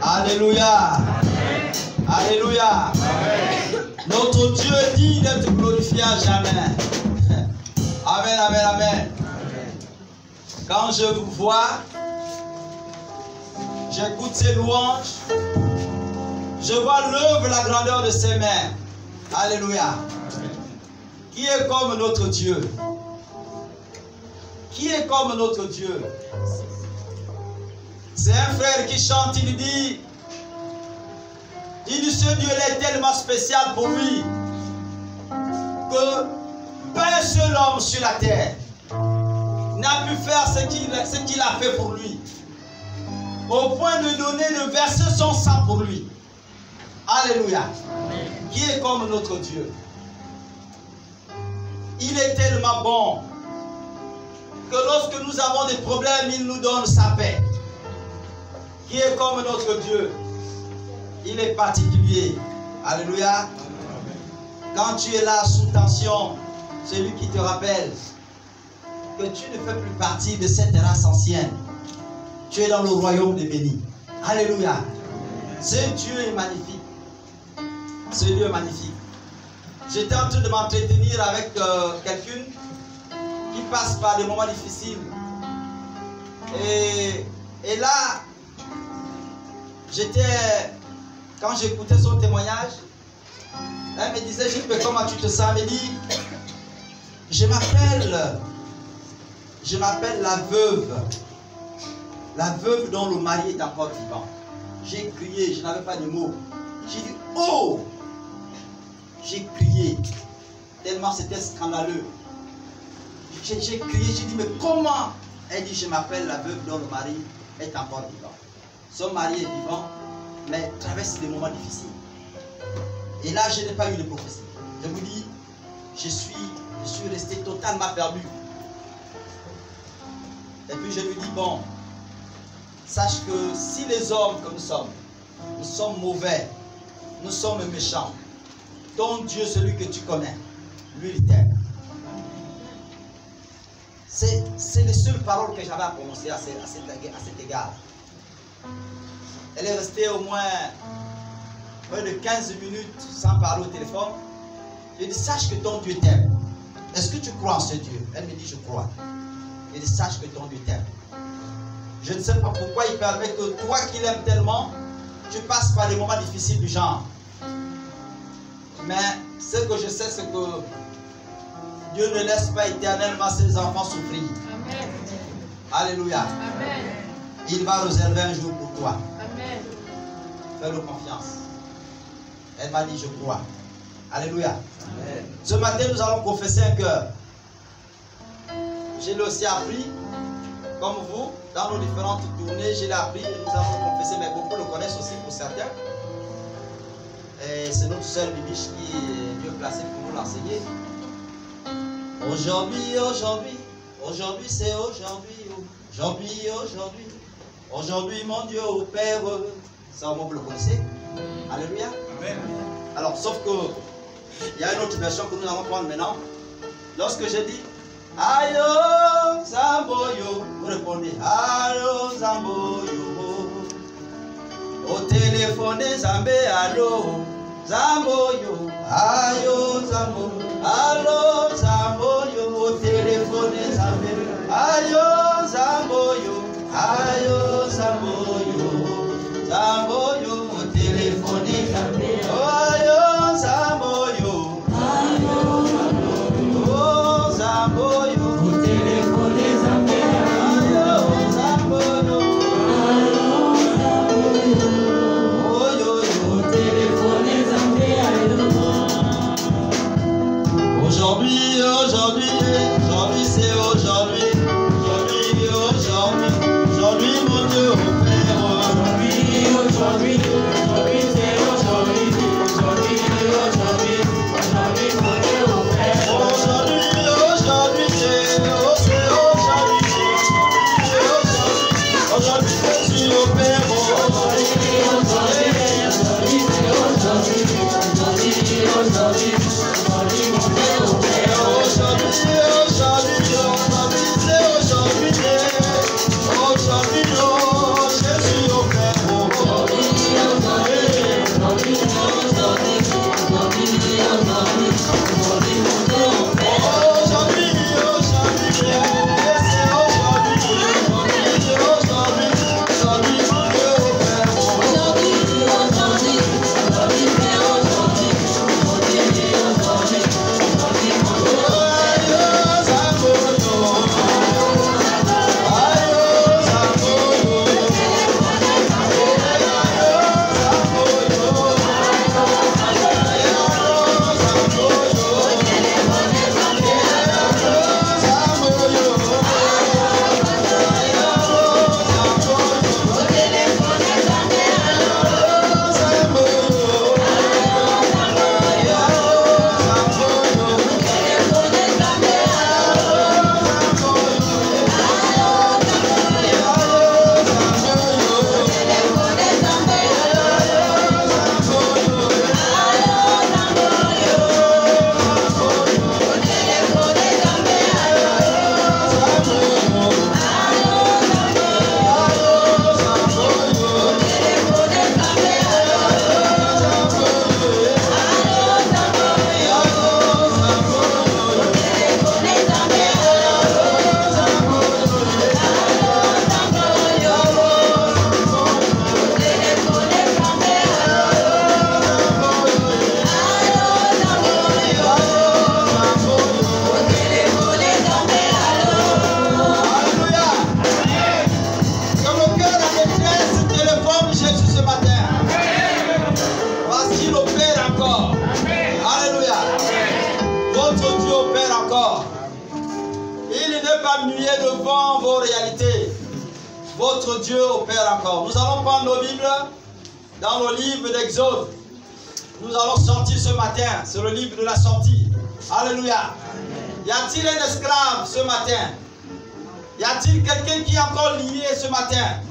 Alléluia. Alléluia. Notre Dieu est digne d'être glorifié à jamais. Amen, amen, amen. Quand je vous vois, j'écoute ses louanges, je vois l'œuvre, la grandeur de ses mains. Alléluia. Qui est comme notre Dieu? Qui est comme notre Dieu? C'est un frère qui chante, il dit ce Dieu est tellement spécial pour lui que pas un seul homme sur la terre n'a pu faire ce qu'il a fait pour lui, au point de donner, de verser son sang pour lui. Alléluia. Qui est comme notre Dieu? Il est tellement bon que lorsque nous avons des problèmes, il nous donne sa paix. Qui est comme notre Dieu? Il est particulier. Alléluia. Quand tu es là sous tension, c'est lui qui te rappelle que tu ne fais plus partie de cette race ancienne. Tu es dans le royaume des bénis. Alléluia. Ce Dieu est magnifique. Ce Dieu est magnifique. J'étais en train de m'entretenir avec quelqu'un qui passe par des moments difficiles. Et là, quand j'écoutais son témoignage, elle me disait, comment tu te sens? Elle me dit, je m'appelle la veuve dont le mari est encore vivant. J'ai crié, je n'avais pas de mots. J'ai dit, oh! J'ai crié, tellement c'était scandaleux. J'ai crié, j'ai dit, mais comment? Elle dit, je m'appelle la veuve dont le mari est encore vivant. Son mari est vivant, mais traverse des moments difficiles. Et là, je n'ai pas eu de prophétie. Je vous dis, je suis resté totalement perdu. Et puis je lui dis, bon, sache que si les hommes que nous sommes mauvais, nous sommes méchants, ton Dieu, celui que tu connais, lui, il t'aime. C'est les seules paroles que j'avais à prononcer à cet égard. Elle est restée au moins près de 15 minutes sans parler au téléphone. Je dis, sache que ton Dieu t'aime. Est-ce que tu crois en ce Dieu? Elle me dit, je crois. Je dis, sache que ton Dieu t'aime. Je ne sais pas pourquoi il permet que toi qui l'aimes tellement, tu passes par des moments difficiles du genre. Mais ce que je sais, c'est que Dieu ne laisse pas éternellement ses enfants souffrir. Amen. Alléluia. Amen. Il va réserver un jour pour toi. Amen. Fais-le confiance. Elle m'a dit, je crois. Alléluia. Amen. Ce matin, nous allons confesser un cœur. Je l'ai aussi appris, comme vous, dans nos différentes tournées, je l'ai appris et nous avons confessé, mais beaucoup le connaissent aussi pour certains. Et c'est notre sœur Bibiche qui est mieux placée pour nous l'enseigner. Aujourd'hui, c'est aujourd'hui. Aujourd'hui, mon Dieu opère. Ça, vous le connaissez? Alléluia. Amen. Alors, sauf que il y a une autre version que nous allons prendre maintenant. Lorsque je dis Ayo Zamboyo, vous répondez Ayo Zamboyo. Au téléphone Zambé, allo Zamboyo, Ayo Zamboyo, allo Zamboyo. Au téléphone Zambé, Ayo Zamboyo, Ayo Zamboyo, Zamboyo. Au téléphone Zambé, Ayo Zamboyo, Ayo Zamboyo, oh Zamboyo. Au téléphone Zambé, Ayo Zamboyo, Aujourd'hui, c'est aujourd'hui. Aujourd'hui, mon Dieu opère. Aujourd'hui, c'est aujourd'hui. Aujourd'hui, mon Dieu opère. Aujourd'hui, Jésus opère. Aujourd'hui, votre Dieu opère encore. Nous allons prendre nos Bibles dans le livre d'Exode. Nous allons sortir ce matin. C'est le livre de la sortie. Alléluia. Y a-t-il un esclave ce matin? Y a-t-il quelqu'un qui est encore lié ce matin?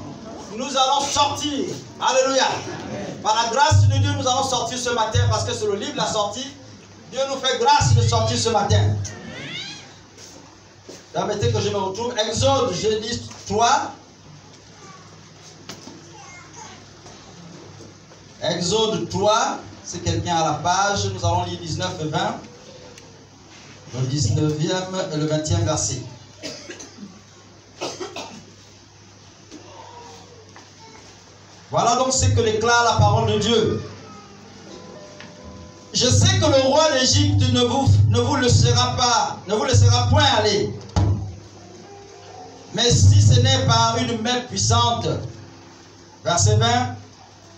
Nous allons sortir. Alléluia. Par la grâce de Dieu, nous allons sortir ce matin parce que c'est le livre de la sortie. Dieu nous fait grâce de sortir ce matin. Permettez que je me retrouve. Exode, Genèse 3. Exode 3. Si quelqu'un a la page, nous allons lire 19 et 20. Le 19e et le 20e verset. Voilà donc ce que déclare la parole de Dieu. Je sais que le roi d'Égypte ne vous laissera point aller. Mais si ce n'est par une main puissante, verset 20,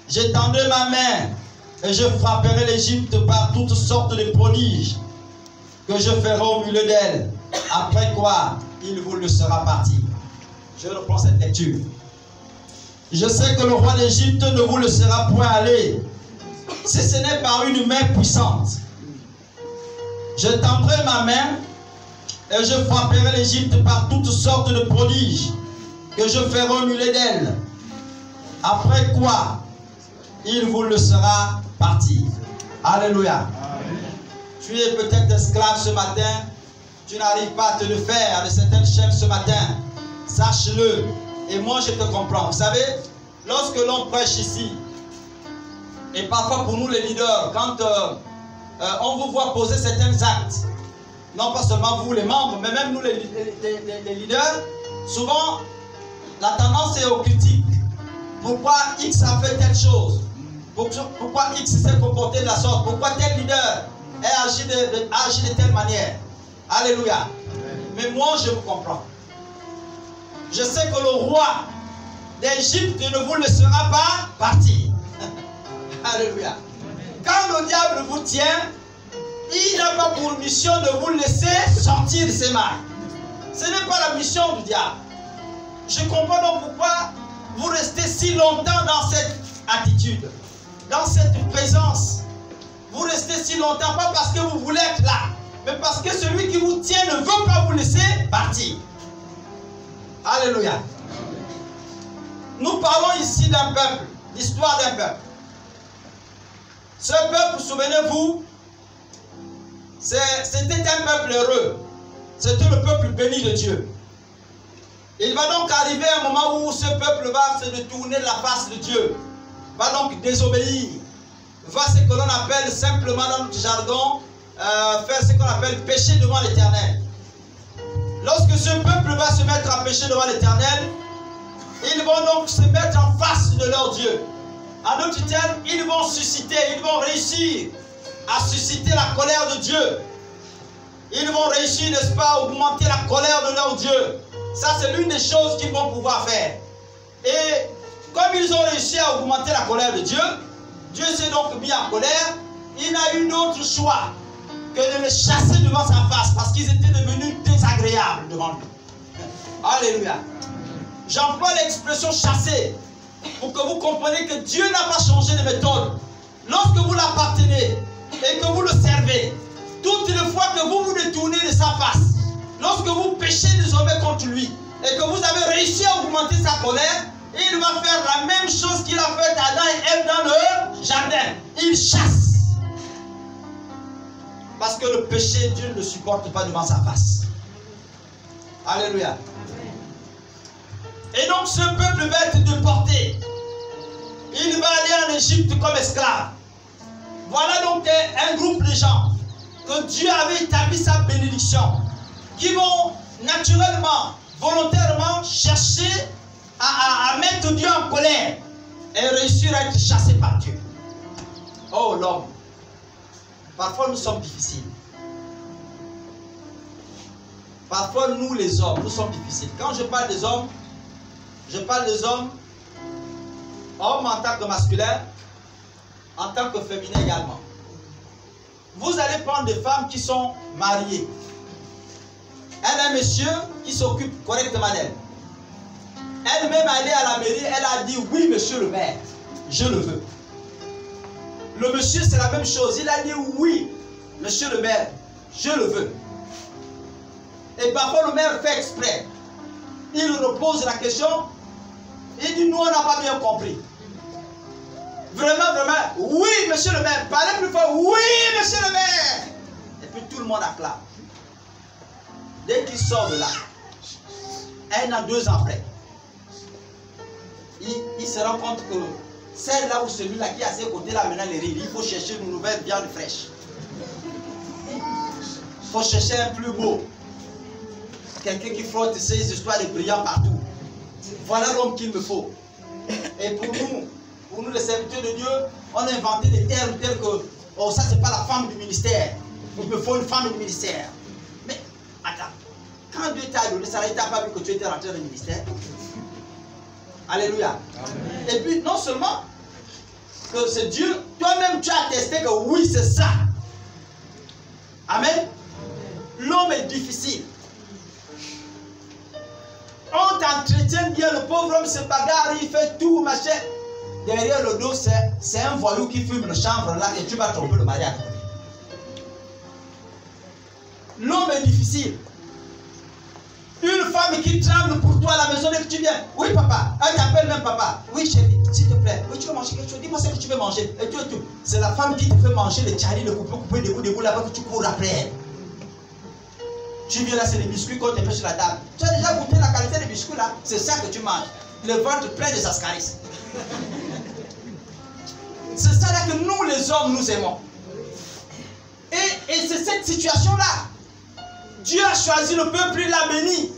j'étendrai ma main et je frapperai l'Égypte par toutes sortes de prodiges que je ferai au milieu d'elle, après quoi il vous laissera partir. Je reprends cette lecture. Je sais que le roi d'Égypte ne vous laissera point aller, si ce n'est par une main puissante. Je tendrai ma main et je frapperai l'Égypte par toutes sortes de prodiges que je ferai au milieu d'elle, après quoi il vous laissera partir. Alléluia. Tu es peut-être esclave ce matin, tu n'arrives pas à te le faire de certaines chaînes ce matin. Sache-le. Et moi je te comprends. Vous savez, lorsque l'on prêche ici, et parfois pour nous les leaders, quand on vous voit poser certains actes, non pas seulement vous les membres, mais même nous les leaders, souvent la tendance est aux critiques. Pourquoi X a fait telle chose? Pourquoi X s'est comporté de la sorte? Pourquoi tel leader a agi de telle manière? Alléluia. Mais moi je vous comprends. Je sais que le roi d'Égypte ne vous laissera pas partir. Alléluia. Quand le diable vous tient, il n'a pas pour mission de vous laisser sortir de ses mains. Ce n'est pas la mission du diable. Je comprends donc pourquoi vous restez si longtemps dans cette attitude, dans cette présence. Vous restez si longtemps, pas parce que vous voulez être là, mais parce que celui qui vous tient ne veut pas vous laisser partir. Alléluia. Nous parlons ici d'un peuple, l'histoire d'un peuple. Ce peuple, souvenez-vous, c'était un peuple heureux. C'était le peuple béni de Dieu. Il va donc arriver un moment où ce peuple va se détourner de la face de Dieu, va donc désobéir, va ce que l'on appelle simplement dans notre jargon, faire ce qu'on appelle pécher devant l'Éternel. Lorsque ce peuple va se mettre à pécher devant l'Éternel, ils vont donc se mettre en face de leur Dieu. En d'autres termes, ils vont susciter, ils vont réussir à susciter la colère de Dieu. Ils vont réussir, n'est-ce pas, à augmenter la colère de leur Dieu. Ça, c'est l'une des choses qu'ils vont pouvoir faire. Et comme ils ont réussi à augmenter la colère de Dieu, Dieu s'est donc mis en colère. Il n'a eu d'autre choix que de les chasser devant sa face parce qu'ils étaient devenus désagréables devant lui. Alléluia. J'emploie l'expression chasser pour que vous compreniez que Dieu n'a pas changé de méthode. Lorsque vous l'appartenez et que vous le servez, toutes les fois que vous vous détournez de sa face, lorsque vous péchez désormais contre lui et que vous avez réussi à augmenter sa colère, il va faire la même chose qu'il a fait à Adam et Ève dans le jardin. Il chasse. Parce que le péché, Dieu ne le supporte pas devant sa face. Alléluia. Et donc ce peuple va être déporté. Il va aller en Égypte comme esclave. Voilà donc un groupe de gens que Dieu avait établi sa bénédiction, qui vont naturellement, volontairement chercher à mettre Dieu en colère et réussir à être chassés par Dieu. Oh l'homme, parfois nous sommes difficiles. Parfois nous les hommes, nous sommes difficiles. Quand je parle des hommes, je parle des hommes en tant que masculin, en tant que féminin également. Vous allez prendre des femmes qui sont mariées. Elle a un monsieur qui s'occupe correctement d'elle. Elle-même allée à la mairie, elle a dit oui, monsieur le maire, je le veux. Le monsieur, c'est la même chose. Il a dit oui, monsieur le maire, je le veux. Et parfois, le maire fait exprès. Il repose la question. Il dit, nous, on n'a pas bien compris. Vraiment, vraiment, oui, monsieur le maire. Parlez plus fort, oui, monsieur le maire. Et puis, tout le monde acclame. Dès qu'il sort de là, 1 an, 2 ans après, il se rend compte que celle-là ou celui-là qui est à ses côtés, là, maintenant, les riz, il faut chercher une nouvelle viande fraîche. Il faut chercher un plus beau. Quelqu'un qui frotte ses histoires de brillants partout. Voilà l'homme qu'il me faut. Et pour nous les serviteurs de Dieu, on a inventé des termes tels que oh, ça c'est pas la femme du ministère. Il me faut une femme du ministère. Mais attends, quand Dieu t'a donné ça, il t'a pas vu que tu étais rentré dans le ministère. Alléluia. Amen. Et puis non seulement que c'est Dieu, toi-même tu as attesté que oui c'est ça. Amen. L'homme est difficile. On t'entretient bien, le pauvre homme se bagarre, il fait tout, machin. Derrière le dos, c'est un voyou qui fume le chanvre là et tu vas tromper le mariage. L'homme est difficile. Une femme qui tremble pour toi à la maison dès que tu viens. Oui papa, elle t'appelle même papa. Oui chérie, s'il te plaît. Oui tu veux manger quelque chose, dis-moi ce que tu veux manger. Et tout et tout. C'est la femme qui te fait manger les tcharis, le couper des bouts là-bas que tu cours après elle. Tu viens là, c'est les biscuits qu'on te fait sur la table. Tu as déjà goûté la qualité des biscuits là? C'est ça que tu manges. Le ventre plein de ascaris. C'est ça là que nous les hommes nous aimons. Et c'est cette situation là. Dieu a choisi le peuple, il l'a béni.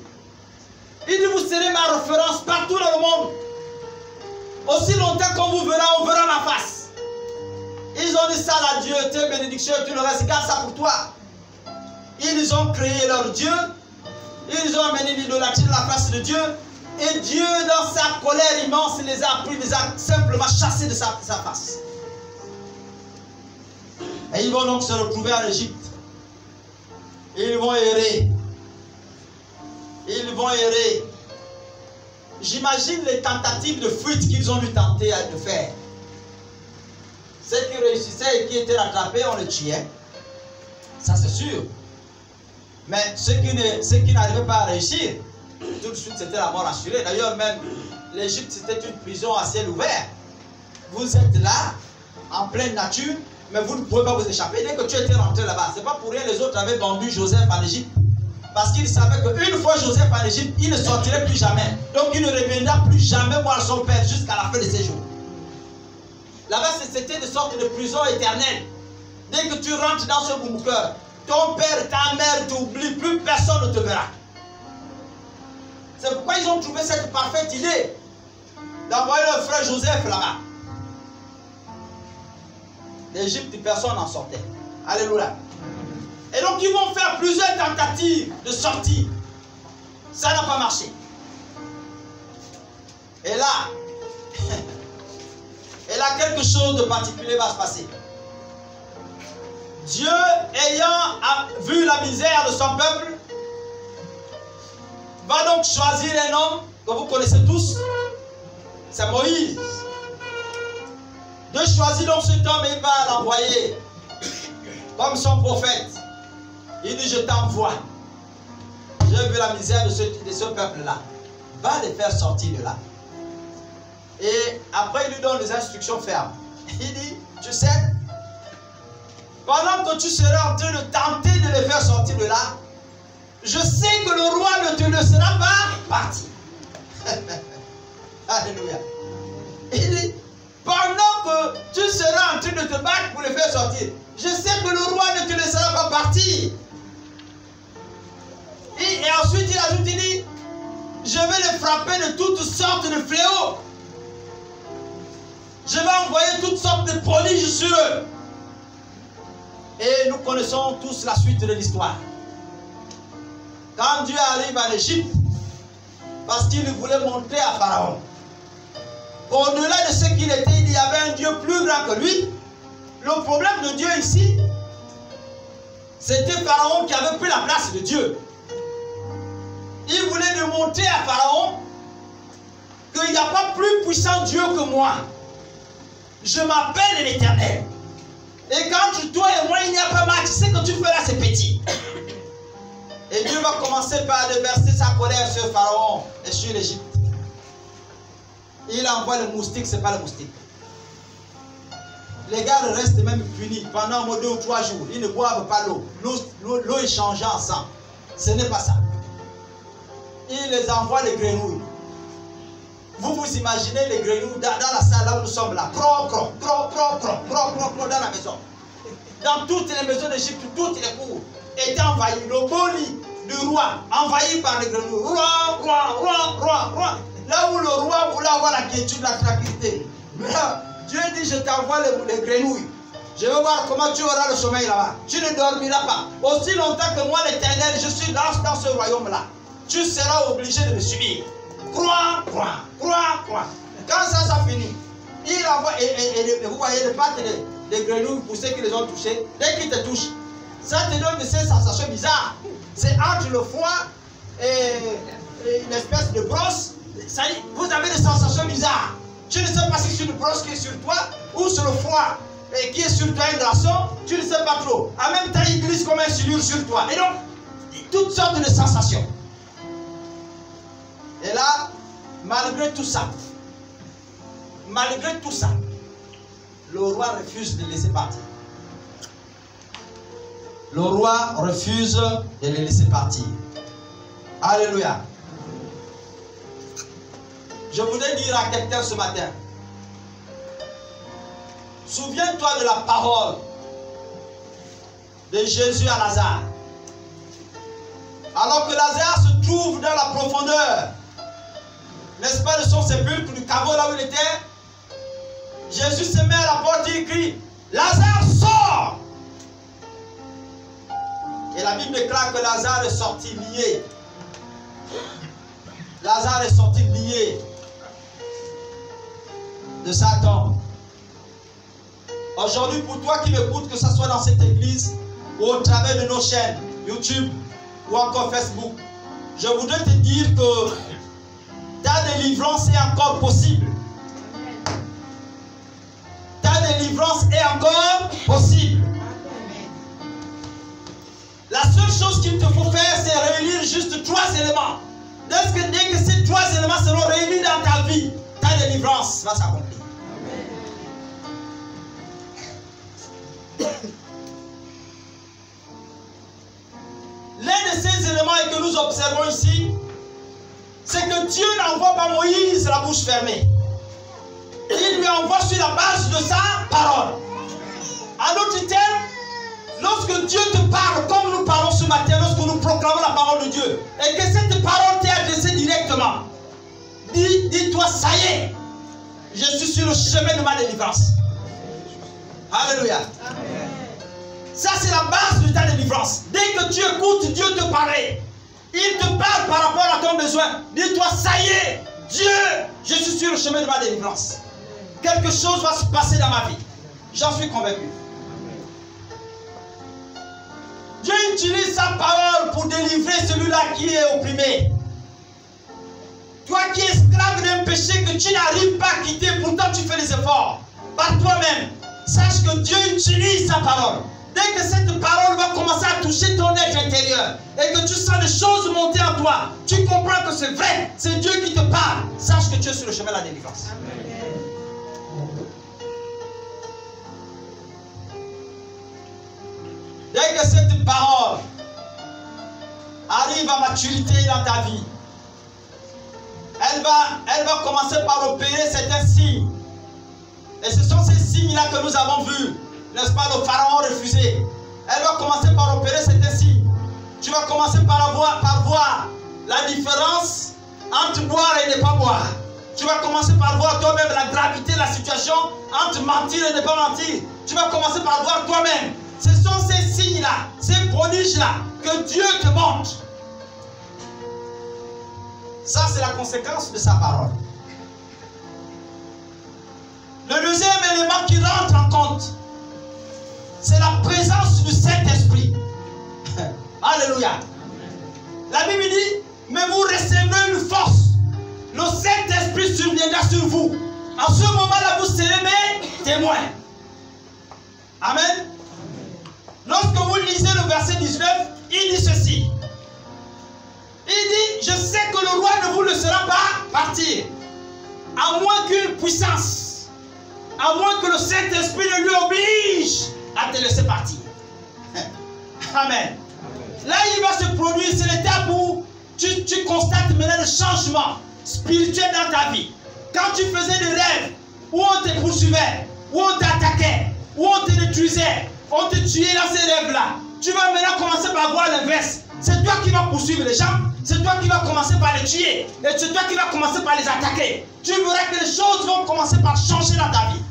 Il dit vous serez ma référence partout dans le monde. Aussi longtemps qu'on vous verra, on verra ma face. Ils ont dit ça là, Dieu, tes bénédictions, tu le restes, garde ça pour toi. Ils ont créé leur Dieu. Ils ont amené l'idolâtrie de la face de Dieu. Et Dieu, dans sa colère immense, les a pris, les a simplement chassés de sa face. Et ils vont donc se retrouver en Égypte. Ils vont errer. Ils vont errer. J'imagine les tentatives de fuite qu'ils ont dû tenter de faire. Ceux qui réussissaient et qui étaient rattrapés, on les tuait. Ça c'est sûr. Mais ceux qui n'arrivaient pas à réussir, tout de suite c'était la mort assurée. D'ailleurs même, l'Égypte c'était une prison à ciel ouvert. Vous êtes là, en pleine nature, mais vous ne pouvez pas vous échapper. Dès que tu étais rentré là-bas, c'est pas pour rien les autres avaient vendu Joseph en Égypte. Parce qu'ils savaient qu'une fois Joseph en Égypte, il ne sortirait plus jamais. Donc il ne reviendra plus jamais voir son père jusqu'à la fin de ses jours. Là-bas c'était une sorte de prison éternelle. Dès que tu rentres dans ce bunker, ton père, ta mère t'oublient, plus personne ne te verra. C'est pourquoi ils ont trouvé cette parfaite idée d'envoyer leur frère Joseph là-bas. L'Égypte, personne n'en sortait. Alléluia. Et donc ils vont faire plusieurs tentatives de sortie. Ça n'a pas marché. Et là, quelque chose de particulier va se passer. Dieu, ayant vu la misère de son peuple, va donc choisir un homme que vous connaissez tous. C'est Moïse. Dieu choisit donc cet homme et il va l'envoyer comme son prophète. Il dit, je t'envoie. J'ai vu la misère de ce peuple-là. Va les faire sortir de là. Et après, il lui donne des instructions fermes. Il dit, tu sais, pendant que tu seras en train de tenter de les faire sortir de là, je sais que le roi ne te laissera pas partir. Alléluia. Il dit, pendant que tu seras en train de te battre pour les faire sortir, je sais que le roi ne te laissera pas partir. Et ensuite il ajoute, il dit, je vais les frapper de toutes sortes de fléaux. Je vais envoyer toutes sortes de prodiges sur eux. Et nous connaissons tous la suite de l'histoire. Quand Dieu arrive en Égypte, parce qu'il voulait montrer à Pharaon qu'au-delà de ce qu'il était, il y avait un Dieu plus grand que lui. Le problème de Dieu ici, c'était Pharaon qui avait pris la place de Dieu. Il voulait démontrer à Pharaon qu'il n'y a pas plus puissant Dieu que moi. Je m'appelle l'Éternel. Et quand toi et moi, il n'y a pas match, ce que tu fais là, c'est petit. Et Dieu va commencer par déverser sa colère sur Pharaon et sur l'Égypte. Il envoie le moustique, ce n'est pas le moustique. Les gars restent même punis pendant 2 ou 3 jours. Ils ne boivent pas l'eau. L'eau est changée en sang. Ce n'est pas ça. Il les envoie les grenouilles. Vous vous imaginez les grenouilles dans la salle là où nous sommes là. Cro, cro, cro, cro, cro, cro, cro, cro, dans la maison. Dans toutes les maisons d'Égypte, toutes les cours étaient envahies. Le beau lit du roi, envahi par les grenouilles. Roi, roi, roi, roi, roi. Là où le roi voulait avoir la quiétude, la tranquillité. Dieu dit, je t'envoie les grenouilles. Je veux voir comment tu auras le sommeil là-bas. Tu ne dormiras pas. Aussi longtemps que moi, l'Éternel, je suis dans ce royaume-là. Tu seras obligé de me subir. Croix, croix, croix, croix. Quand ça finit, il envoie, et vous voyez les pattes des grenouilles, pour ceux qui les ont touchés, dès qu'ils te touchent, ça te donne ces sensations bizarres. C'est entre le foie et une espèce de brosse. Ça, vous avez des sensations bizarres. Tu ne sais pas si c'est une brosse qui est sur toi ou sur le foie et qui est sur toi un glaçon. Tu ne sais pas trop. En même temps, il glisse comme un silure sur toi. Et donc, toutes sortes de sensations. Et là, malgré tout ça, le roi refuse de les laisser partir. Le roi refuse de les laisser partir. Alléluia. Je voudrais dire à quelqu'un ce matin, souviens-toi de la parole de Jésus à Lazare. Alors que Lazare se trouve dans la profondeur, n'est-ce pas, de son sépulcre, du caveau là où il était, Jésus se met à la porte et il crie, Lazare, sors! Et la Bible déclare que Lazare est sorti lié. Lazare est sorti lié de sa tombe. Aujourd'hui, pour toi qui m'écoutes, que ce soit dans cette église ou au travers de nos chaînes YouTube ou encore Facebook, je voudrais te dire que ta délivrance est encore possible. Ta délivrance est encore possible. La seule chose qu'il te faut faire, c'est réunir juste 3 éléments. Dès que ces 3 éléments seront réunis dans ta vie, ta délivrance va s'accomplir. L'un de ces éléments que nous observons ici, c'est que Dieu n'envoie pas Moïse la bouche fermée. Il lui envoie sur la base de sa parole. En d'autres termes, lorsque Dieu te parle, comme nous parlons ce matin, lorsque nous proclamons la parole de Dieu, et que cette parole t'est adressée directement, dis-toi, ça y est, je suis sur le chemin de ma délivrance. Alléluia. Amen. Ça, c'est la base de ta délivrance. Dès que tu écoutes Dieu te parler, il te parle par rapport à ton besoin. Dis-toi, ça y est, Dieu, je suis sur le chemin de ma délivrance. Quelque chose va se passer dans ma vie. J'en suis convaincu. Dieu utilise sa parole pour délivrer celui-là qui est opprimé. Toi qui es esclave d'un péché que tu n'arrives pas à quitter, pourtant tu fais des efforts par toi-même. Sache que Dieu utilise sa parole. Dès que cette parole va commencer à toucher ton être intérieur et que tu sens des choses monter en toi, tu comprends que c'est vrai, c'est Dieu qui te parle. Sache que tu es sur le chemin de la délivrance. Amen. Dès que cette parole arrive à maturité dans ta vie, elle va commencer par opérer certains signes. Et ce sont ces signes-là que nous avons vus. N'est-ce pas, le pharaon refusé. Elle va commencer par opérer certains signes. Tu vas commencer par voir la différence entre boire et ne pas boire. Tu vas commencer par voir toi-même la gravité de la situation entre mentir et ne pas mentir. Tu vas commencer par voir toi-même. Ce sont ces signes-là, ces prodiges-là que Dieu te montre. Ça, c'est la conséquence de sa parole. Le deuxième élément qui rentre en compte, c'est la présence du Saint-Esprit. Alléluia. La Bible dit, mais vous recevrez une force le Saint-Esprit surviendra sur vous. En ce moment-là, vous serez mes témoins. Amen. Lorsque vous lisez le verset 19, il dit ceci. Il dit, je sais que le roi ne vous laissera pas partir, à moins qu'une puissance, à moins que le Saint-Esprit ne lui oblige à te laisser partir. Amen. Là, il va se produire, c'est l'étape où tu constates maintenant le changement spirituel dans ta vie. Quand tu faisais des rêves, où on te poursuivait, où on t'attaquait, où on te détruisait, on te tuait dans ces rêves-là, tu vas maintenant commencer par voir l'inverse. C'est toi qui vas poursuivre les gens, c'est toi qui vas commencer par les tuer, et c'est toi qui vas commencer par les attaquer. Tu verras que les choses vont commencer par changer dans ta vie.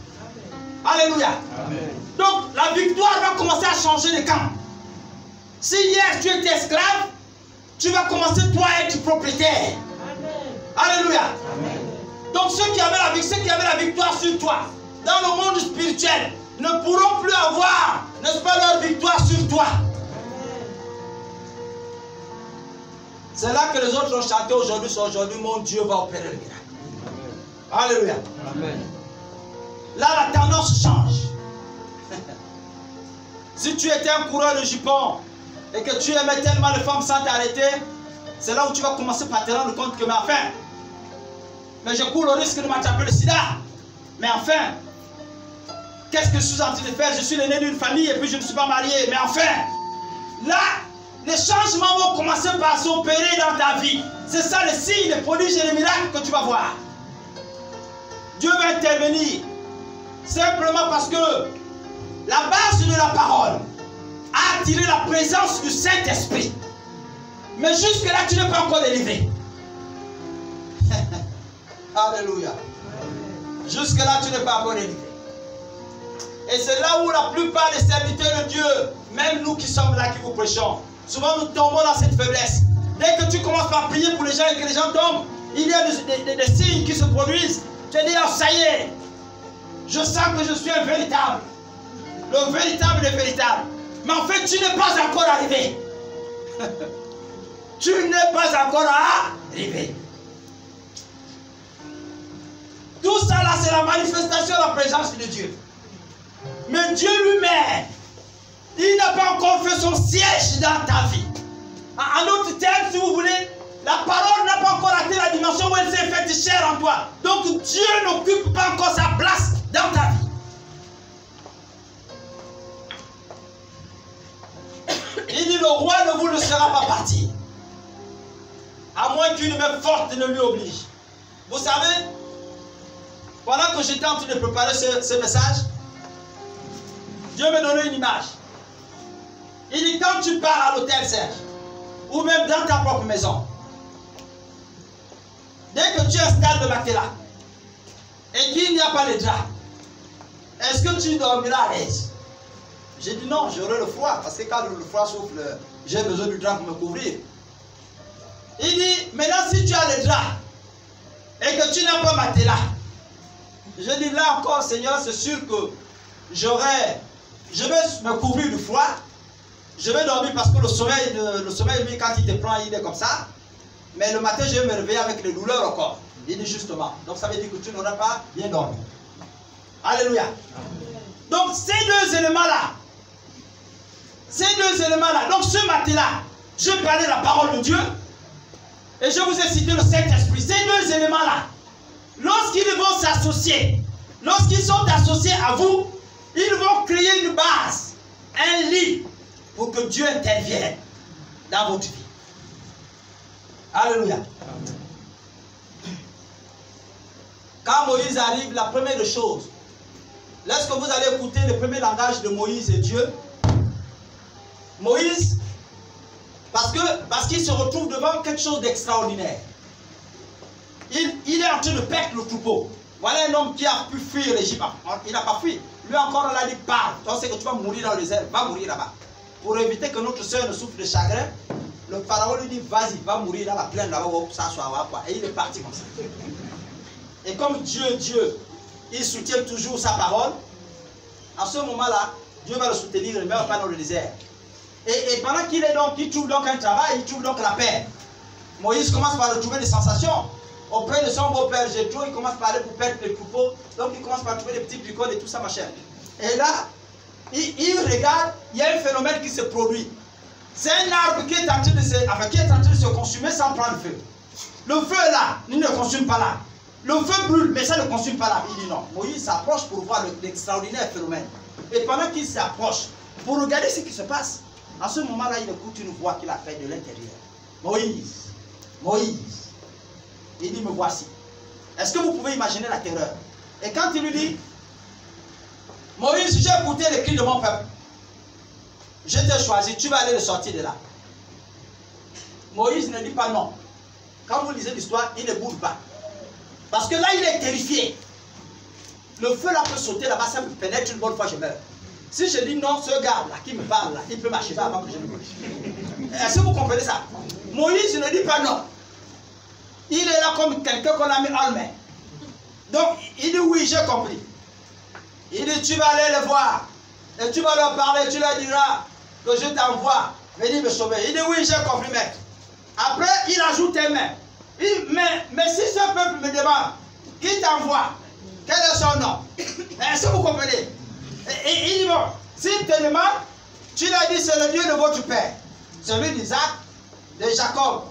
Alléluia. Amen. Donc la victoire va commencer à changer de camp. Si hier tu étais esclave, tu vas commencer toi à être propriétaire. Amen. Alléluia. Amen. Donc ceux qui avaient la victoire sur toi, dans le monde spirituel, ne pourront plus avoir, n'est-ce pas, leur victoire sur toi. C'est là que les autres ont chanté aujourd'hui, mon Dieu va opérer le miracle. Alléluia. Amen. Là, la tendance change. Si tu étais un coureur de jupons et que tu aimais tellement les femmes sans t'arrêter, c'est là où tu vas commencer par te rendre compte que, mais enfin, mais je cours le risque de m'attraper le sida. Mais enfin, qu'est-ce que je suis en train de faire? Je suis l'aîné d'une famille et puis je ne suis pas marié. Mais enfin, là, les changements vont commencer par s'opérer dans ta vie. C'est ça les signes, les prodiges et les miracles que tu vas voir. Dieu va intervenir simplement parce que la base de la parole a attiré la présence du Saint-Esprit. Mais jusque-là, tu n'es pas encore délivré. Alléluia. Jusque-là, tu n'es pas encore délivré. Et c'est là où la plupart des serviteurs de Dieu, même nous qui sommes là, qui vous prêchons, souvent nous tombons dans cette faiblesse. Dès que tu commences par prier pour les gens et que les gens tombent, il y a des signes qui se produisent. Tu te dis, oh, ça y est, je sens que je suis un véritable. Le véritable des véritables. Mais en fait, tu n'es pas encore arrivé. Tu n'es pas encore arrivé. Tout ça là, c'est la manifestation de la présence de Dieu. Mais Dieu lui-même, il n'a pas encore fait son siège dans ta vie. En d'autres termes, si vous voulez, la parole n'a pas encore atteint la dimension où elle s'est faite chair en toi. Donc Dieu n'occupe pas encore sa place dans ta vie. Il dit, le roi ne vous laissera pas partir, à moins qu'une main forte ne lui oblige. Vous savez, pendant que j'étais en train de préparer ce message, Dieu m'a donné une image. Il dit, quand tu pars à l'hôtel Serge, ou même dans ta propre maison, dès que tu installes le matelas et qu'il n'y a pas de drap, est-ce que tu dormiras à l'aise? J'ai dit non, j'aurai le froid, parce que quand le froid souffle, j'ai besoin du drap pour me couvrir. Il dit, maintenant si tu as le drap et que tu n'as pas matelas, je dis là encore, Seigneur, c'est sûr que je vais me couvrir du froid, je vais dormir parce que le sommeil, lui, quand il te prend, il est comme ça. Mais le matin, je vais me réveiller avec les douleurs encore. Il dit justement. Donc ça veut dire que tu n'auras pas bien dormi. Alléluia. Donc ces deux éléments-là, donc ce matin-là, je parlais la parole de Dieu et je vous ai cité le Saint-Esprit. Ces deux éléments-là, lorsqu'ils vont s'associer, lorsqu'ils sont associés à vous, ils vont créer une base, un lit pour que Dieu intervienne dans votre vie. Alléluia. Quand Moïse arrive, la première des choses, lorsque vous allez écouter le premier langage de Moïse et Dieu, Moïse, parce qu'il se retrouve devant quelque chose d'extraordinaire. Il est en train de perdre le troupeau. Voilà un homme qui a pu fuir l'Égypte. Il n'a pas fui. Lui encore, on l'a dit, pars. Tu sais que tu vas mourir dans le désert. Va mourir là-bas. Pour éviter que notre soeur ne souffre de chagrin, le pharaon lui dit, vas-y, va mourir dans la plaine là-bas, ça soit quoi. Et il est parti comme ça. Et comme Dieu, il soutient toujours sa parole, à ce moment-là, Dieu va le soutenir, il ne meurt pas dans le désert. Et pendant qu'il trouve donc un travail, il trouve donc la paix. Moïse commence par retrouver des sensations. auprès de son beau-père Jétro, il commence par aller pour perdre les troupeaux. Donc il commence par trouver des petits bricoles et tout ça, machin. Et là, il regarde, il y a un phénomène qui se produit. C'est un arbre qui est en train de se consumer sans prendre feu. Le feu est là, il ne consume pas là. Le feu brûle, mais ça ne consume pas là. Il dit non. Moïse s'approche pour voir l'extraordinaire phénomène. Et pendant qu'il s'approche, pour regarder ce qui se passe, à ce moment-là, il écoute une voix qu'il appelle de l'intérieur. Moïse, Moïse. Il dit, me voici. Est-ce que vous pouvez imaginer la terreur? Et quand il lui dit, Moïse, j'ai écouté les cris de mon peuple. Je t'ai choisi, tu vas aller le sortir de là. Moïse ne dit pas non. Quand vous lisez l'histoire, il ne bouge pas. Parce que là, il est terrifié. Le feu là peut sauter là-bas, ça me pénètre une bonne fois, je meurs. Si je dis non, ce gars-là qui me parle là, il peut m'achever avant que je ne meure. Est-ce que vous comprenez ça? Moïse ne dit pas non. Il est là comme quelqu'un qu'on a mis en main. Donc, il dit oui, j'ai compris. Il dit, tu vas aller le voir. Et tu vas leur parler, tu leur diras que je t'envoie. Venez me sauver. Il dit oui, j'ai compris, maître. Après, il ajoute un mais. Il dit, mais si ce peuple me demande, qui t'envoie? Quel est son nom? Est-ce que vous comprenez? Et il dit bon, s'il te demande, tu lui as dit c'est le Dieu de votre père. Celui d'Isaac, de Jacob.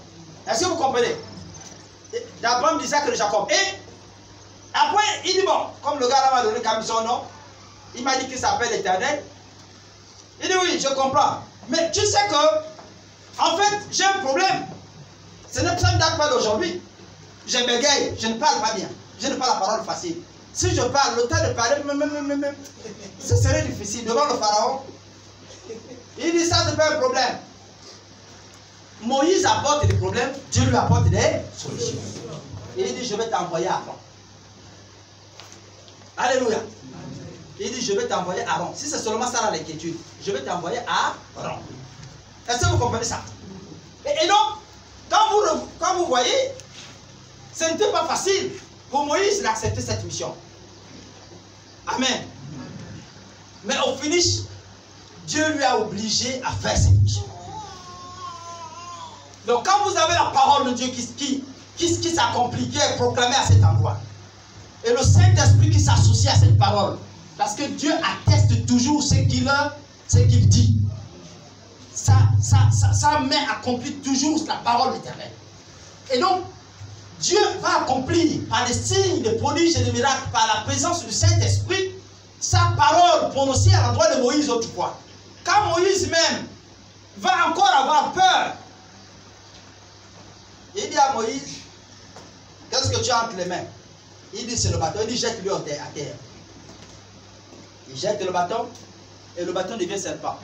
Est-ce que vous comprenez? D'Abraham, d'Isaac et de Jacob. Et après, il dit bon, comme le gars là m'a donné comme son nom, il m'a dit qu'il s'appelle l'Éternel. Il dit oui, je comprends. Mais tu sais que, en fait, j'ai un problème. Ça ne date pas d'aujourd'hui. Je bégaye, je ne parle pas bien. Je n'ai pas la parole facile. Si je parle, le temps de parler, ce serait difficile devant le pharaon. Il dit ça, c'est pas un problème. Moïse apporte des problèmes, Dieu lui apporte des solutions. Et il dit, je vais t'envoyer Aaron. Alléluia. Il dit, je vais t'envoyer Aaron. Si c'est seulement ça dans l'écriture, je vais t'envoyer Aaron. Est-ce que vous comprenez ça? Et donc, quand vous voyez, ce n'était pas facile pour Moïse d'accepter cette mission. Amen. Mais au finish, Dieu lui a obligé à faire cette mission. Donc quand vous avez la parole de Dieu qui s'accomplit, qui est proclamée à cet endroit, et le Saint-Esprit qui s'associe à cette parole, parce que Dieu atteste toujours ce qu'il dit. Sa main accomplit toujours la parole éternelle. Et donc, Dieu va accomplir par des signes, des prodiges et des miracles, par la présence du Saint-Esprit, sa parole prononcée à l'endroit de Moïse autrefois. Quand Moïse même va encore avoir peur, il dit à Moïse, qu'est-ce que tu as entre les mains? Il dit, c'est le bâton. Il dit, jette-le à terre. Il jette le bâton et le bâton devient serpent.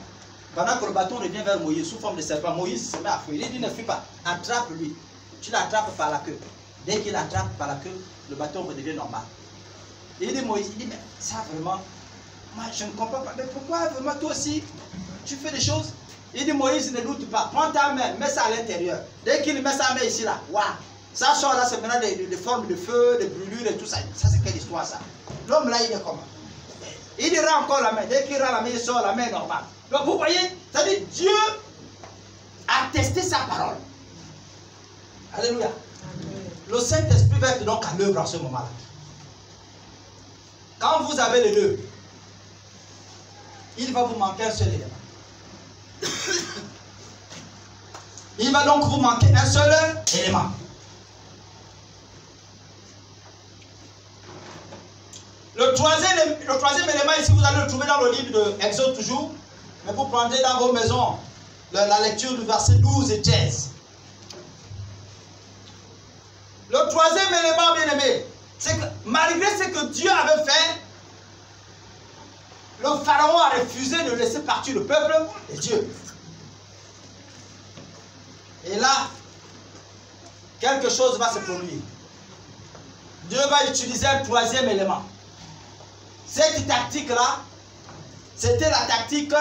Pendant que le bâton revient vers Moïse sous forme de serpent, Moïse se met à fuir. Il dit, ne fuis pas, attrape-lui. Tu l'attrapes par la queue. Dès qu'il l'attrape par la queue, le bâton redevient normal. Il dit, Moïse, il dit, mais ça vraiment, moi je ne comprends pas. Mais pourquoi vraiment toi aussi, tu fais des choses? Il dit, Moïse, ne doute pas, prends ta main, mets ça à l'intérieur. Dès qu'il met sa main ici, là, waouh, ça sort là, c'est maintenant des formes de feu, de brûlures et tout ça. Ça, c'est quelle histoire ça? L'homme là, il est comment? Il ira encore la main. Dès qu'il rend la main, il sort la main normale. Donc vous voyez, c'est-à-dire Dieu a testé sa parole. Alléluia. Amen. Le Saint-Esprit va être donc à l'œuvre en ce moment-là. Quand vous avez les deux, il va vous manquer un seul élément. Il va donc vous manquer un seul élément. Le troisième élément ici, vous allez le trouver dans le livre de Exode toujours. Mais vous prendrez dans vos maisons la lecture du verset 12 et 13. Le troisième élément, bien aimé, c'est que malgré ce que Dieu avait fait, le pharaon a refusé de laisser partir le peuple de Dieu. Et là, quelque chose va se produire. Dieu va utiliser un troisième élément. Cette tactique-là, c'était la tactique,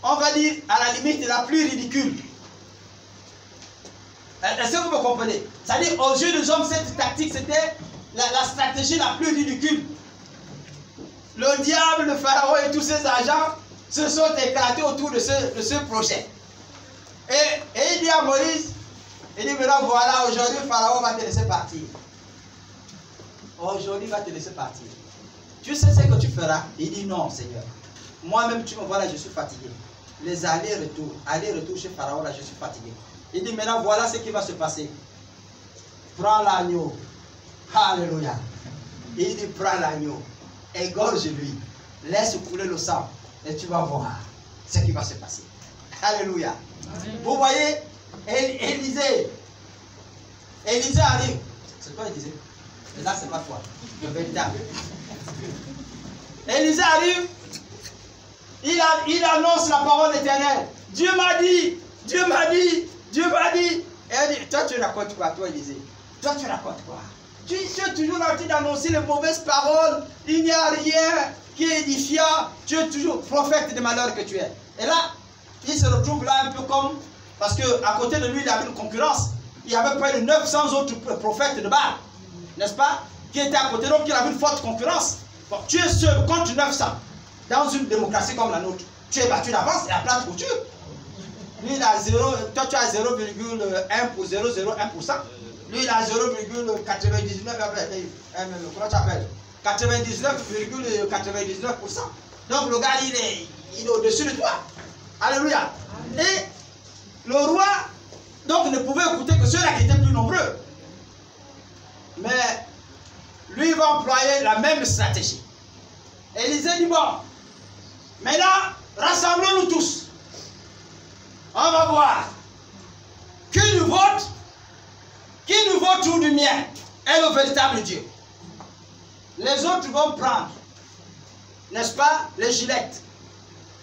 on va dire, à la limite, la plus ridicule. Est-ce que vous me comprenez? C'est-à-dire, aux yeux des hommes, cette tactique, c'était la stratégie la plus ridicule. Le diable, le pharaon et tous ses agents se sont éclatés autour de ce projet. Et il dit à Moïse, il dit, maintenant voilà, aujourd'hui, le pharaon va te laisser partir. aujourd'hui il va te laisser partir. Tu sais ce que tu feras? Il dit non, Seigneur. Moi-même, tu me vois là, je suis fatigué. Les allers-retour chez Pharaon, là, je suis fatigué. Il dit maintenant, voilà ce qui va se passer. Prends l'agneau. Alléluia. Il dit prends l'agneau. Égorge-lui. Laisse couler le sang. Et tu vas voir ce qui va se passer. Alléluia. Vous voyez, Élisée arrive. C'est toi Élisée? Mais là, c'est pas toi. Le véritable. Élisée arrive. Il annonce la parole éternelle. Dieu m'a dit, Dieu m'a dit, Dieu m'a dit. Et elle dit, toi tu racontes quoi, toi Élisée? Toi tu racontes quoi? Tu es toujours en train d'annoncer les mauvaises paroles. Il n'y a rien qui est édifiant. Tu es toujours prophète de malheur que tu es. Et là, il se retrouve là un peu comme, parce qu'à côté de lui, il avait une concurrence. Il y avait près de 900 autres prophètes de Baal, n'est-ce pas, qui étaient à côté, donc il avait une forte concurrence. Bon, tu es seul contre 900. Dans une démocratie comme la nôtre, tu es battu d'avance et à plate couture. Lui, il a 0, toi tu as 0,1 pour 0,01%. Lui, il a 0,99, comment tu appelles? 99,99%. Donc le gars, il est au-dessus de toi. Alléluia. Et le roi, donc, ne pouvait écouter que ceux-là qui étaient plus nombreux. Mais lui, il va employer la même stratégie. Élisée dit, bon, maintenant, rassemblons-nous tous. On va voir qui nous vote tout du mien est le véritable Dieu. Les autres vont prendre, n'est-ce pas, les gilettes.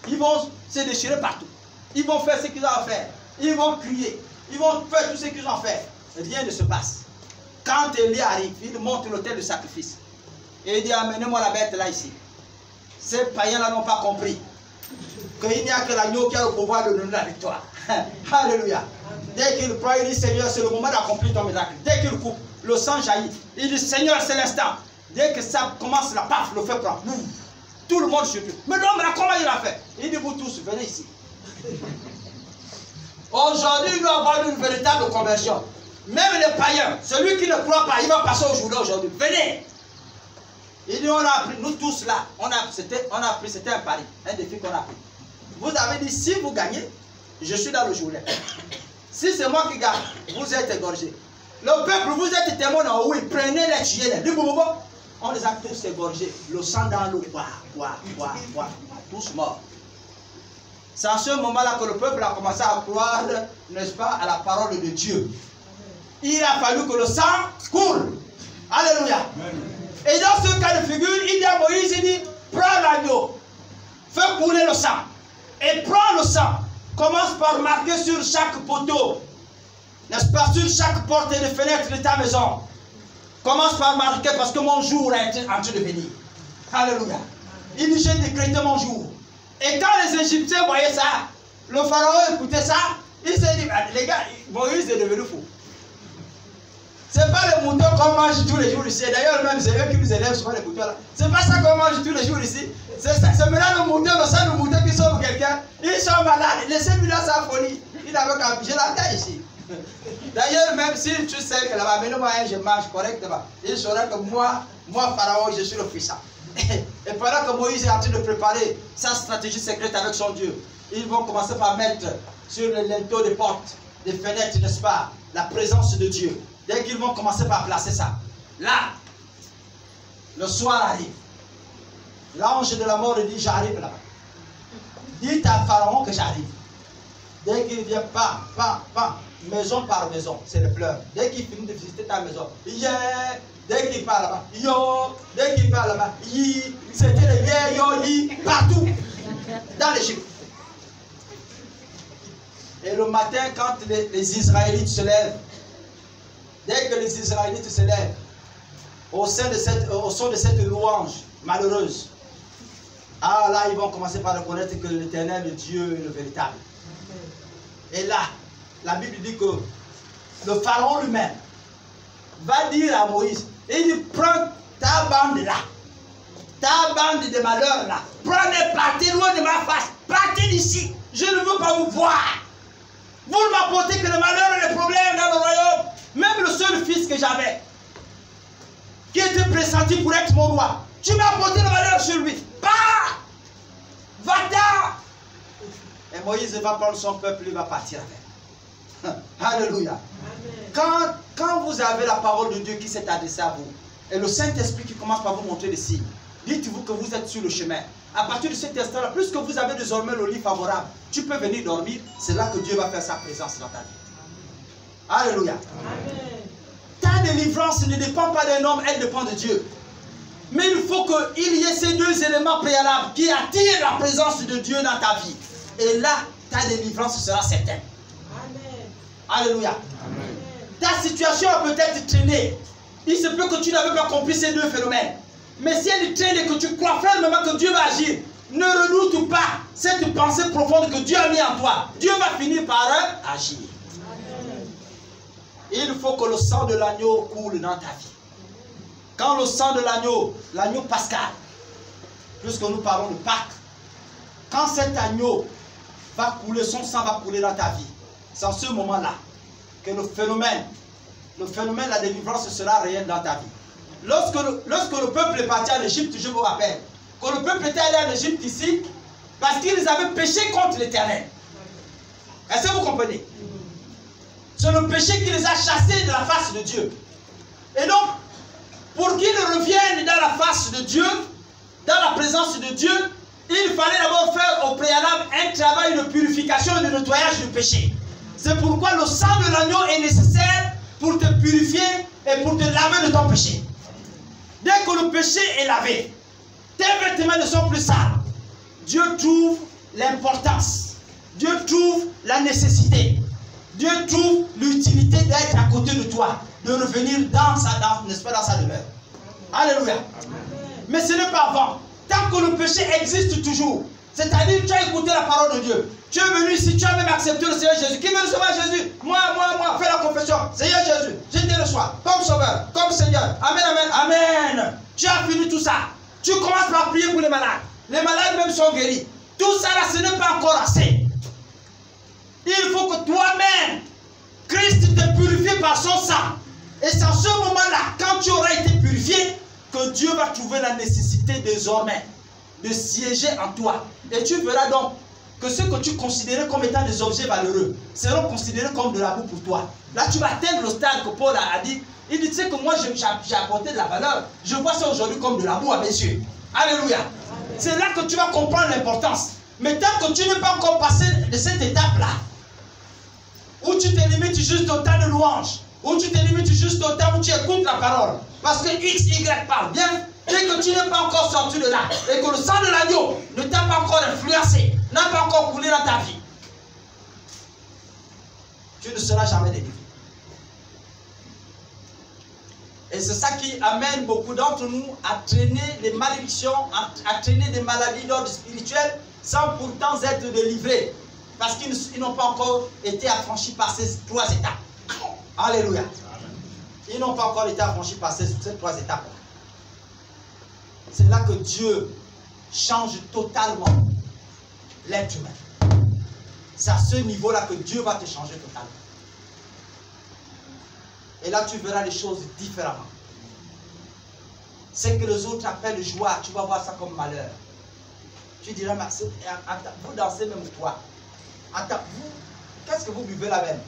Ils vont se déchirer partout. Ils vont faire ce qu'ils ont à faire. Ils vont crier. Ils vont faire tout ce qu'ils ont fait. Rien ne se passe. Quand Élie arrive, il monte l'autel de sacrifice. Et il dit, amenez-moi la bête là ici. Ces païens-là n'ont pas compris qu'il n'y a que l'agneau qui a le pouvoir de donner la victoire. Alléluia. Dès qu'il croit, il dit, Seigneur, c'est le moment d'accomplir ton miracle. Dès qu'il coupe, le sang jaillit. Il dit, Seigneur, c'est l'instant. Dès que ça commence, la paf, le feu prend. Tout le monde se tue. Mais l'homme là, comment il a fait? Il dit, vous tous, venez ici. Aujourd'hui, il doit avoir une véritable conversion. Même les païens, celui qui ne croit pas, il va passer au jour aujourd'hui. Venez. Il dit, on a appris, nous tous là, c'était un pari, un défi qu'on a pris. Vous avez dit, si vous gagnez, je suis dans le journée. Si c'est moi qui gagne, vous êtes égorgés. Le peuple, vous êtes témoins, oui, prenez-les, tuez-les. On les a tous égorgés. Le sang dans l'eau, tous morts. C'est à ce moment-là que le peuple a commencé à croire, n'est-ce pas, à la parole de Dieu. Il a fallu que le sang coule. Alléluia. Et dans ce cas de figure, il dit à Moïse, il dit, prends l'agneau, fais couler le sang. Et prends le sang. Commence par marquer sur chaque poteau, n'est-ce pas, sur chaque porte et fenêtre de ta maison. Commence par marquer parce que mon jour est en train de venir. Alléluia. Il dit, j'ai décrété mon jour. Et quand les Égyptiens voyaient ça, le pharaon écoutait ça, il s'est dit, les gars, Moïse est devenu fou. Ce n'est pas les moutons qu'on mange tous les jours ici. D'ailleurs, même c'est eux qui nous élèvent souvent les moutons là. Ce n'est pas ça qu'on mange tous les jours ici. C'est maintenant le mouton, le sang de mouton qui sauve quelqu'un. Ils sont malades. Laissez-lui là sa folie. Il avait qu'à. Je l'entends ici. D'ailleurs, même si tu sais que là-bas, mais moi, je mange correctement, il saura que moi, Pharaon, je suis le puissant. Et pendant que Moïse est en train de préparer sa stratégie secrète avec son Dieu, ils vont commencer par mettre sur les linteaux des portes, des fenêtres, n'est-ce pas, la présence de Dieu. Dès qu'ils vont commencer par placer ça, là, le soir arrive. L'ange de la mort dit, j'arrive là-bas. Dites à Pharaon que j'arrive. Dès qu'il vient, maison par maison, c'est le pleurs. Dès qu'il finit de visiter ta maison, yeah. Dès qu'il part là-bas, yo. Dès qu'il part là-bas, yi. C'était le yeah, yo, yi, partout. Dans l'Égypte. Et le matin, quand les Israélites se lèvent, dès que les Israélites se lèvent, au son de cette louange malheureuse, ah là, ils vont commencer par reconnaître que l'Éternel, le Dieu, est le véritable. Et là, la Bible dit que le Pharaon lui-même va dire à Moïse, il dit, prends ta bande là, ta bande de malheur là, prenez, partez loin de ma face, partez d'ici, je ne veux pas vous voir. Vous ne m'apportez que le malheur et les problèmes dans le royaume. Même le seul fils que j'avais, qui était pressenti pour être mon roi. Tu m'as porté le malheur sur lui. Bah! Va-t'en! Et Moïse va prendre son peuple, il va partir avec. Alléluia. Quand vous avez la parole de Dieu qui s'est adressée à vous, et le Saint-Esprit qui commence par vous montrer des signes, dites-vous que vous êtes sur le chemin. À partir de cet instant-là, plus que vous avez désormais le lit favorable, tu peux venir dormir, c'est là que Dieu va faire sa présence dans ta vie. Alléluia. Amen. Ta délivrance ne dépend pas d'un homme, elle dépend de Dieu. Mais il faut qu'il y ait ces deux éléments préalables qui attirent la présence de Dieu dans ta vie. Et là, ta délivrance sera certaine. Amen. Alléluia. Amen. Ta situation a peut-être traîné. Il se peut que tu n'avais pas compris ces deux phénomènes. Mais si elle traîne et que tu crois fermement que Dieu va agir, ne redoute pas cette pensée profonde que Dieu a mis en toi. Dieu va finir par agir. Amen. Il faut que le sang de l'agneau coule dans ta vie. Quand le sang de l'agneau pascal, puisque nous parlons de Pâques, quand cet agneau va couler, son sang va couler dans ta vie, c'est en ce moment-là que le phénomène de la délivrance sera réel dans ta vie. Lorsque le peuple est parti en Égypte, je vous rappelle, que le peuple était allé en Égypte ici, parce qu'ils avaient péché contre l'Éternel. Est-ce que vous comprenez? C'est le péché qui les a chassés de la face de Dieu. Et donc, pour qu'ils reviennent dans la face de Dieu, dans la présence de Dieu, il fallait d'abord faire au préalable un travail de purification et de nettoyage du péché. C'est pourquoi le sang de l'agneau est nécessaire pour te purifier et pour te laver de ton péché. Dès que le péché est lavé, tes vêtements ne sont plus sales. Dieu trouve l'importance. Dieu trouve la nécessité. Dieu trouve l'utilité d'être à côté de toi, de revenir n'est-ce pas, dans sa demeure. Alléluia. Mais ce n'est pas avant. Tant que le péché existe toujours, c'est-à-dire tu as écouté la parole de Dieu, tu es venu ici, tu as même accepté le Seigneur Jésus. Qui veut recevoir Jésus? Moi, fais la confession. Seigneur Jésus, je te reçois comme sauveur, comme Seigneur. Amen, amen, amen. Tu as fini tout ça. Tu commences par prier pour les malades. Les malades même sont guéris. Tout ça là, ce n'est pas encore assez. Il faut que toi-même, Christ te purifie par son sang. Et c'est en ce moment-là, quand tu auras été purifié, que Dieu va trouver la nécessité désormais de siéger en toi. Et tu verras donc que ce que tu considérais comme étant des objets valeureux seront considérés comme de la boue pour toi. Là, tu vas atteindre le stade que Paul a dit. Il dit, tu sais que moi, j'ai apporté de la valeur. Je vois ça aujourd'hui comme de la boue à mes yeux. Alléluia. C'est là que tu vas comprendre l'importance. Mais tant que tu n'es pas encore passé de cette étape-là, où tu te limites juste au temps de louange, où tu te limites juste au temps où tu écoutes la parole, parce que X, Y parle bien, dès que tu n'es pas encore sorti de là, et que le sang de l'agneau ne t'a pas encore influencé, n'a pas encore coulé dans ta vie, tu ne seras jamais délivré. Et c'est ça qui amène beaucoup d'entre nous à traîner des malédictions, à traîner des maladies d'ordre spirituel, sans pourtant être délivrés. Parce qu'ils n'ont pas encore été affranchis par ces trois étapes. Alléluia. Ils n'ont pas encore été affranchis par ces trois étapes. C'est là que Dieu change totalement l'être humain. C'est à ce niveau-là que Dieu va te changer totalement. Et là, tu verras les choses différemment. Ce que les autres appellent joie, tu vas voir ça comme malheur. Tu diras, vous dansez même quoi? Vous, qu'est-ce que vous buvez la même?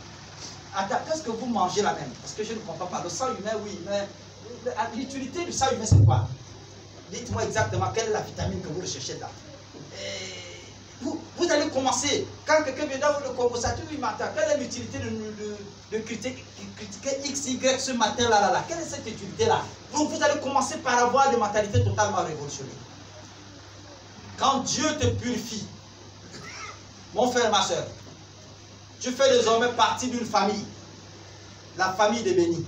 Qu'est-ce que vous mangez la même? Parce que je ne comprends pas. Le sang humain, oui, mais l'utilité du sang humain, c'est quoi? Dites-moi exactement quelle est la vitamine que vous recherchez là. Vous allez commencer, quand quelqu'un vient dans le conversation, oui, matin, quelle est l'utilité de critiquer X, Y ce matin là? Quelle est cette utilité-là? Donc vous allez commencer par avoir des mentalités totalement révolutionnées. Quand Dieu te purifie, mon frère, ma soeur, tu fais désormais partie d'une famille, la famille des bénis.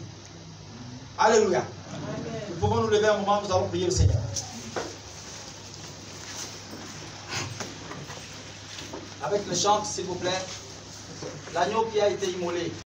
Alléluia. Amen. Nous pouvons nous lever un moment, nous allons prier le Seigneur. Avec le chant, s'il vous plaît, l'agneau qui a été immolé.